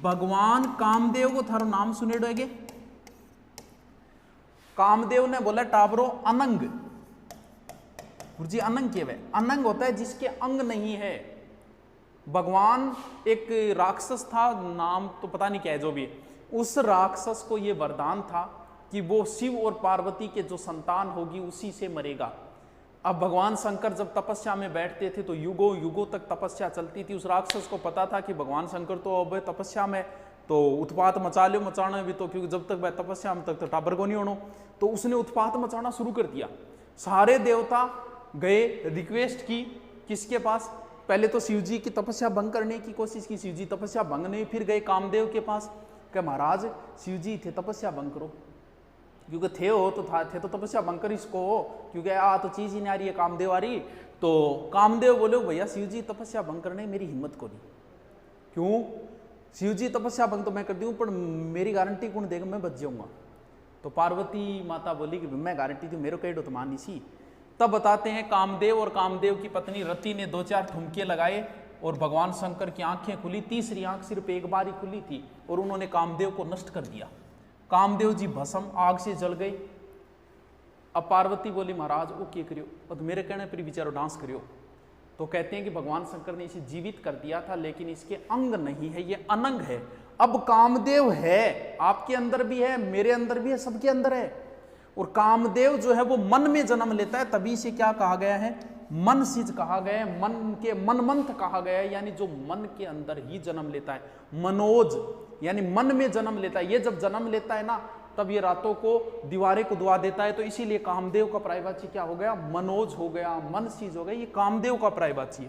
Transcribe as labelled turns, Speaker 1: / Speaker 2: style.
Speaker 1: भगवान कामदेव को थारो नाम सुनेड़ो है। कामदेव ने बोला टाबरो अनंग, गुरुजी अनंग के वे अनंग होता है जिसके अंग नहीं है। भगवान एक राक्षस था, नाम तो पता नहीं क्या है, जो भी है, उस राक्षस को यह वरदान था कि वो शिव और पार्वती के जो संतान होगी उसी से मरेगा। अब भगवान शंकर जब तपस्या में बैठते थे तो युगों युगों तक तपस्या चलती थी। उस राक्षस को पता था कि भगवान शंकर तो अब तपस्या में, तो उत्पात मचा लो, मचाना भी तो, क्योंकि जब तक वह तपस्या में तक तो टाबर को नहीं होना, तो उसने उत्पात मचाना शुरू कर दिया। सारे देवता गए, रिक्वेस्ट की किसके पास, पहले तो शिव जी की तपस्या भंग करने की कोशिश की, शिव जी तपस्या भंग नहीं, फिर गए कामदेव के पास कि महाराज शिव जी थे, तपस्या भंग करो, क्योंकि थे हो तो था, थे तो तपस्या भंग कर इसको हो, क्योंकि तो चीज ही नहीं आ रही है कामदेव आ रही। तो कामदेव बोले भैया शिव जी तपस्या भंग करने मेरी हिम्मत को नहीं, क्यों, शिव जी तपस्या भंग तो मैं कर दूं पर मेरी गारंटी कौन देगा, मैं बच जाऊंगा। तो पार्वती माता बोली कि मैं गारंटी दूं, मेरे कई तो मानी सी। तब बताते हैं कामदेव और कामदेव की पत्नी रति ने 2-4 ठुमके लगाए और भगवान शंकर की आंखें खुली, तीसरी आंख सिर्फ एक बार ही खुली थी और उन्होंने कामदेव को नष्ट कर दिया। कामदेव जी भस्म आग से जल गए। अब पार्वती बोली महाराज वो क्या करियो, और तो मेरे कहने पर बेचारो डांस करियो। तो कहते हैं कि भगवान शंकर ने इसे जीवित कर दिया था, लेकिन इसके अंग नहीं है, ये अनंग है। अब कामदेव है, आपके अंदर भी है, मेरे अंदर भी है, सबके अंदर है। और कामदेव जो है वो मन में जन्म लेता है, तभी से क्या कहा गया है, मन सिज कहा गया है, मन के मनमंथ कहा गया है, यानी जो मन के अंदर ही जन्म लेता है, मनोज यानी मन में जन्म लेता है। ये जब जन्म लेता है ना, तब ये रातों को दीवारें को दुआ देता है। तो इसीलिए कामदेव का पर्यायवाची क्या हो गया, मनोज हो गया, मन सिज हो गया, ये कामदेव का पर्यायवाची है।